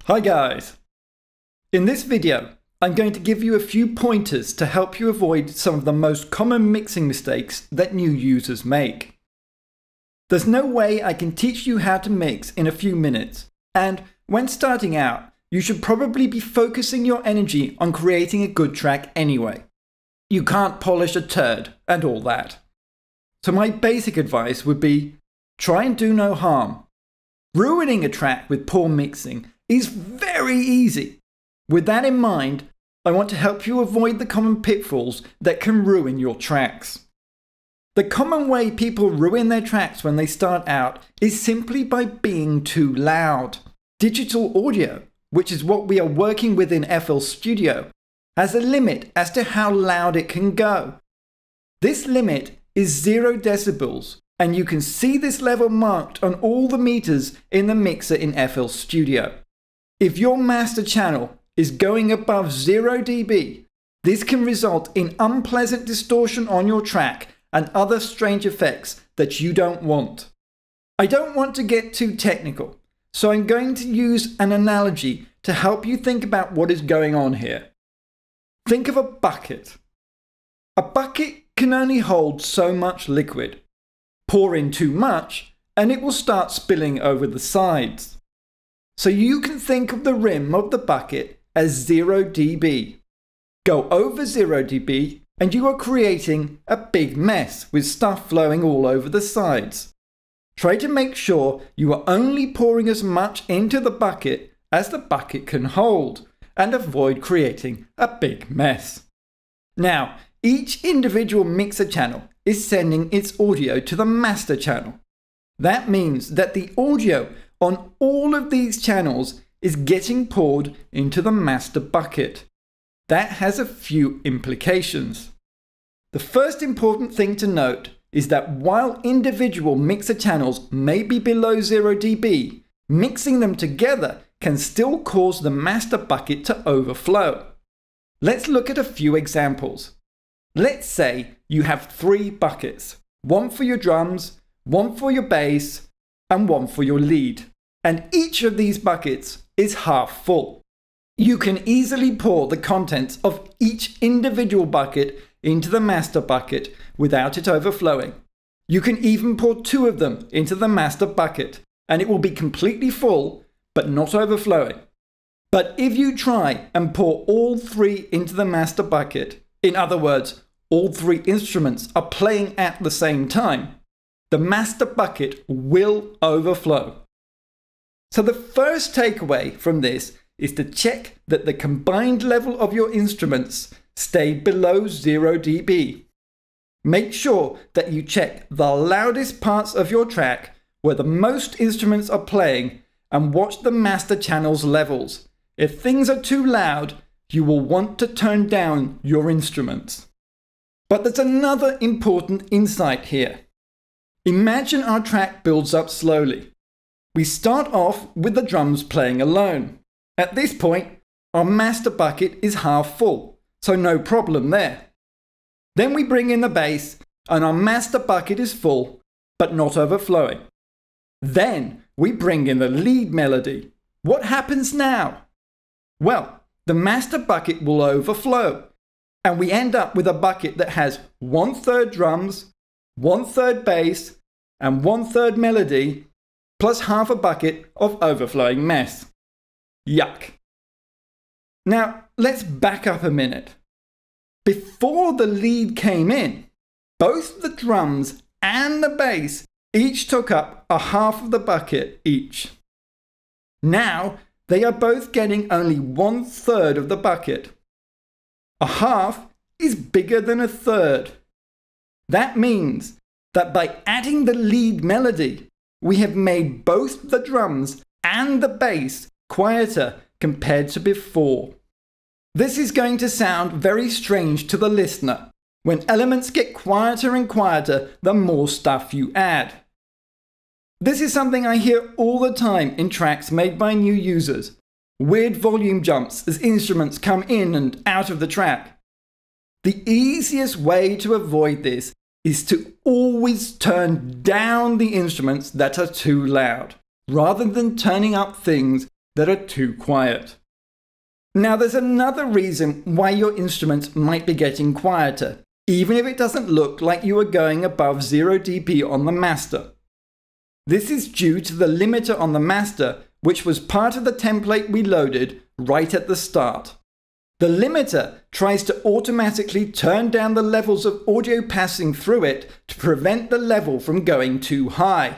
Hi guys! In this video, I'm going to give you a few pointers to help you avoid some of the most common mixing mistakes that new users make. There's no way I can teach you how to mix in a few minutes, and when starting out, you should probably be focusing your energy on creating a good track anyway. You can't polish a turd and all that. So my basic advice would be, try and do no harm. Ruining a track with poor mixing is very easy. With that in mind, I want to help you avoid the common pitfalls that can ruin your tracks. The common way people ruin their tracks when they start out is simply by being too loud. Digital audio, which is what we are working with in FL Studio, has a limit as to how loud it can go. This limit is 0 decibels, and you can see this level marked on all the meters in the mixer in FL Studio. If your master channel is going above 0 dB, this can result in unpleasant distortion on your track and other strange effects that you don't want. I don't want to get too technical, so I'm going to use an analogy to help you think about what is going on here. Think of a bucket. A bucket can only hold so much liquid. Pour in too much and it will start spilling over the sides. So you can think of the rim of the bucket as 0 dB. Go over 0 dB and you are creating a big mess with stuff flowing all over the sides. Try to make sure you are only pouring as much into the bucket as the bucket can hold and avoid creating a big mess. Now, each individual mixer channel is sending its audio to the master channel. That means that the audio on all of these channels is getting poured into the master bucket. That has a few implications. The first important thing to note is that while individual mixer channels may be below 0 dB, mixing them together can still cause the master bucket to overflow. Let's look at a few examples. Let's say you have 3 buckets, one for your drums, one for your bass, and one for your lead. And each of these buckets is half full. You can easily pour the contents of each individual bucket into the master bucket without it overflowing. You can even pour 2 of them into the master bucket, and it will be completely full, but not overflowing. But if you try and pour all 3 into the master bucket, in other words, all 3 instruments are playing at the same time, the master bucket will overflow. So the first takeaway from this is to check that the combined level of your instruments stay below 0 dB. Make sure that you check the loudest parts of your track where the most instruments are playing and watch the master channel's levels. If things are too loud, you will want to turn down your instruments. But there's another important insight here. Imagine our track builds up slowly. We start off with the drums playing alone. At this point, our master bucket is half full, so no problem there. Then we bring in the bass, and our master bucket is full, but not overflowing. Then we bring in the lead melody. What happens now? Well, the master bucket will overflow, and we end up with a bucket that has 1/3 drums, 1/3 bass, and 1/3 melody, plus half a bucket of overflowing mess. Yuck. Now, let's back up a minute. Before the lead came in, both the drums and the bass each took up a half of the bucket each. Now, they are both getting only 1/3 of the bucket. A half is bigger than a third. That means that by adding the lead melody, we have made both the drums and the bass quieter compared to before. This is going to sound very strange to the listener when elements get quieter and quieter the more stuff you add. This is something I hear all the time in tracks made by new users. Weird volume jumps as instruments come in and out of the track. The easiest way to avoid this is to always turn down the instruments that are too loud. rather than turning up things that are too quiet. Now there's another reason why your instruments might be getting quieter, even if it doesn't look like you are going above 0 dB on the master. This is due to the limiter on the master, which was part of the template we loaded right at the start. The limiter tries to automatically turn down the levels of audio passing through it to prevent the level from going too high.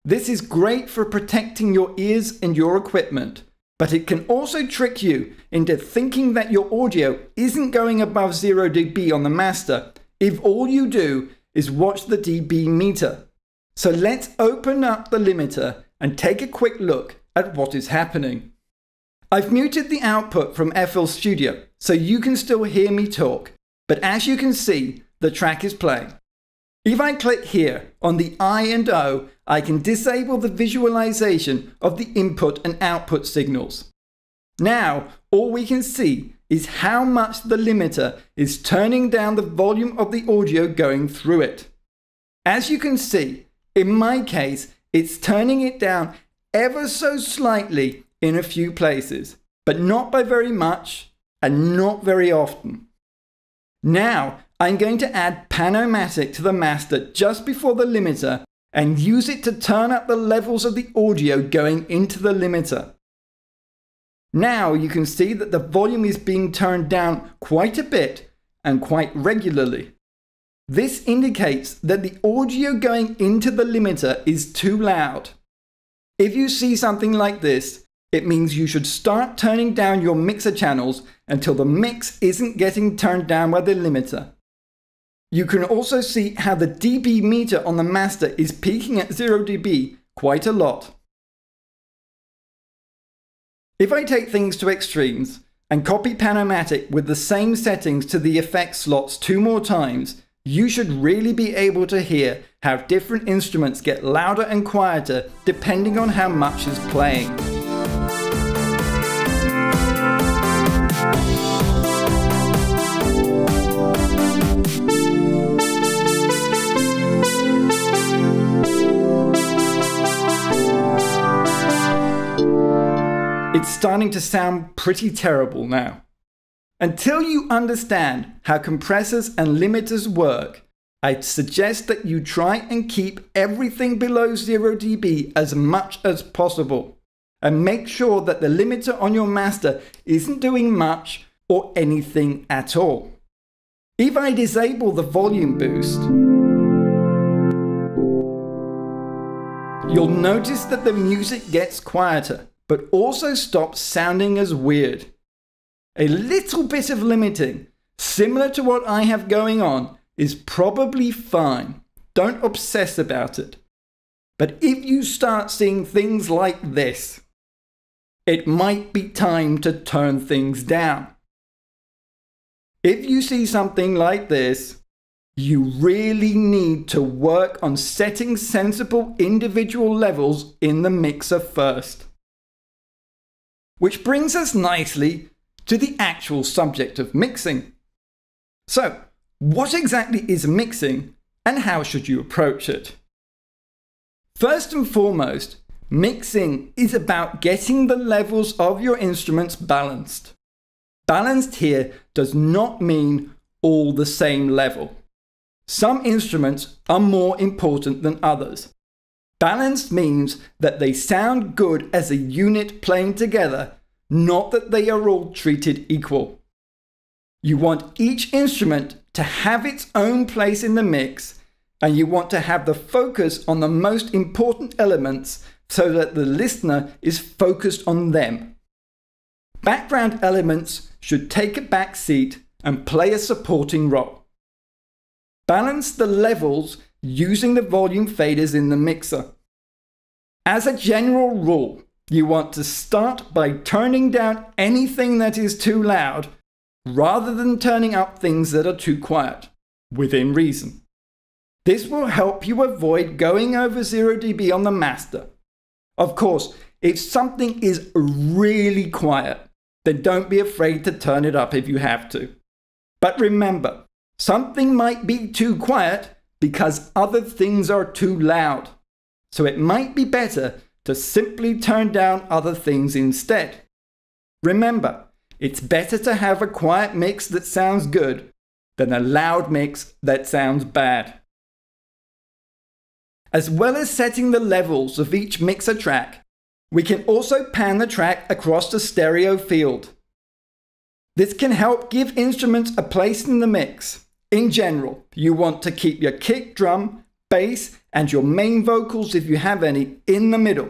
This is great for protecting your ears and your equipment, but it can also trick you into thinking that your audio isn't going above 0 dB on the master if all you do is watch the dB meter. So let's open up the limiter and take a quick look at what is happening. I've muted the output from FL Studio so you can still hear me talk, but as you can see, the track is playing. If I click here on the I and O, I can disable the visualization of the input and output signals. Now, all we can see is how much the limiter is turning down the volume of the audio going through it. As you can see, in my case, it's turning it down ever so slightly in a few places, but not by very much and not very often. Now, I'm going to add Panomatic to the master just before the limiter and use it to turn up the levels of the audio going into the limiter. Now you can see that the volume is being turned down quite a bit and quite regularly. This indicates that the audio going into the limiter is too loud. If you see something like this, it means you should start turning down your mixer channels until the mix isn't getting turned down by the limiter. You can also see how the dB meter on the master is peaking at 0 dB quite a lot. If I take things to extremes and copy Panomatic with the same settings to the effect slots 2 more times, you should really be able to hear how different instruments get louder and quieter depending on how much is playing. It's starting to sound pretty terrible now. Until you understand how compressors and limiters work, I'd suggest that you try and keep everything below 0 dB as much as possible, and make sure that the limiter on your master isn't doing much or anything at all. If I disable the volume boost, you'll notice that the music gets quieter, but also stops sounding as weird. A little bit of limiting, similar to what I have going on, is probably fine. Don't obsess about it. But if you start seeing things like this, it might be time to turn things down. If you see something like this, you really need to work on setting sensible individual levels in the mixer first. Which brings us nicely to the actual subject of mixing. So, what exactly is mixing and how should you approach it? First and foremost, mixing is about getting the levels of your instruments balanced. Balanced here does not mean all the same level. Some instruments are more important than others. Balanced means that they sound good as a unit playing together, not that they are all treated equal. You want each instrument to have its own place in the mix, and you want to have the focus on the most important elements so that the listener is focused on them. Background elements should take a back seat and play a supporting role. Balance the levels using the volume faders in the mixer. As a general rule, you want to start by turning down anything that is too loud rather than turning up things that are too quiet, within reason. This will help you avoid going over 0 dB on the master. Of course, if something is really quiet, then don't be afraid to turn it up if you have to. But remember, something might be too quiet because other things are too loud. So it might be better to simply turn down other things instead. Remember, it's better to have a quiet mix that sounds good than a loud mix that sounds bad. As well as setting the levels of each mixer track, we can also pan the track across the stereo field. This can help give instruments a place in the mix. In general, you want to keep your kick drum, bass, and your main vocals, if you have any, in the middle.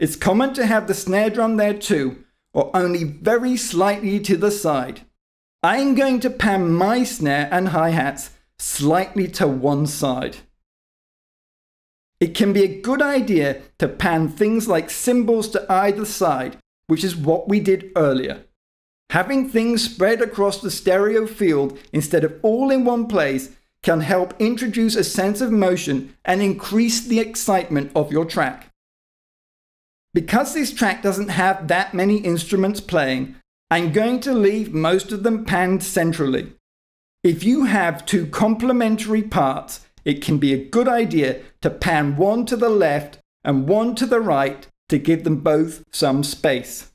It's common to have the snare drum there too, or only very slightly to the side. I'm going to pan my snare and hi-hats slightly to one side. It can be a good idea to pan things like cymbals to either side, which is what we did earlier. Having things spread across the stereo field instead of all in one place can help introduce a sense of motion and increase the excitement of your track. Because this track doesn't have that many instruments playing, I'm going to leave most of them panned centrally. If you have two complementary parts, it can be a good idea to pan one to the left and one to the right to give them both some space.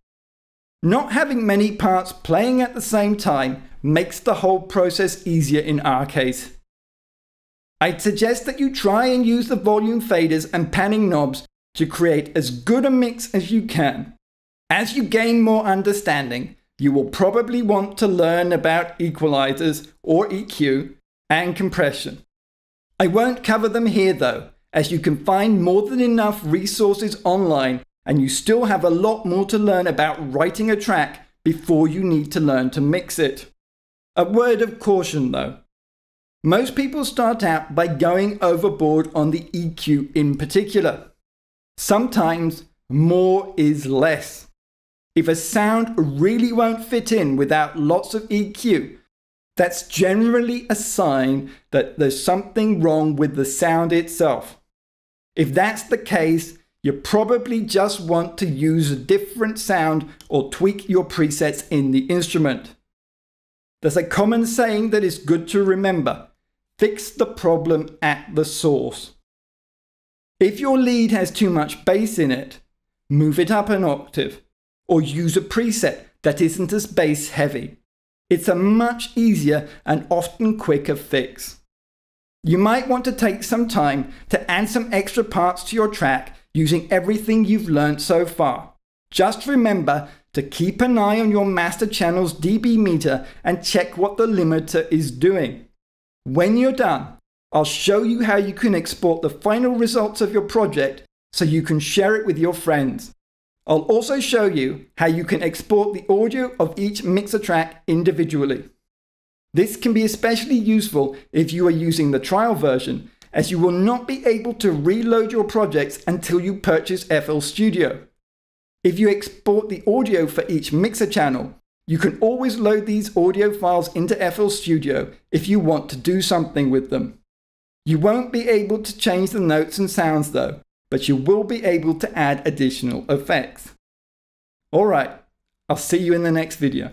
Not having many parts playing at the same time makes the whole process easier in our case. I'd suggest that you try and use the volume faders and panning knobs to create as good a mix as you can. As you gain more understanding, you will probably want to learn about equalizers or EQ and compression. I won't cover them here though, as you can find more than enough resources online and you still have a lot more to learn about writing a track before you need to learn to mix it. A word of caution though. Most people start out by going overboard on the EQ in particular. Sometimes more is less. If a sound really won't fit in without lots of EQ, that's generally a sign that there's something wrong with the sound itself. If that's the case, you probably just want to use a different sound or tweak your presets in the instrument. There's a common saying that is good to remember: fix the problem at the source. If your lead has too much bass in it, move it up an octave, or use a preset that isn't as bass heavy. It's a much easier and often quicker fix. You might want to take some time to add some extra parts to your track using everything you've learned so far. Just remember to keep an eye on your master channel's dB meter and check what the limiter is doing. When you're done, I'll show you how you can export the final results of your project so you can share it with your friends. I'll also show you how you can export the audio of each mixer track individually. This can be especially useful if you are using the trial version, as you will not be able to reload your projects until you purchase FL Studio. If you export the audio for each mixer channel, you can always load these audio files into FL Studio if you want to do something with them. You won't be able to change the notes and sounds though, but you will be able to add additional effects. Alright, I'll see you in the next video.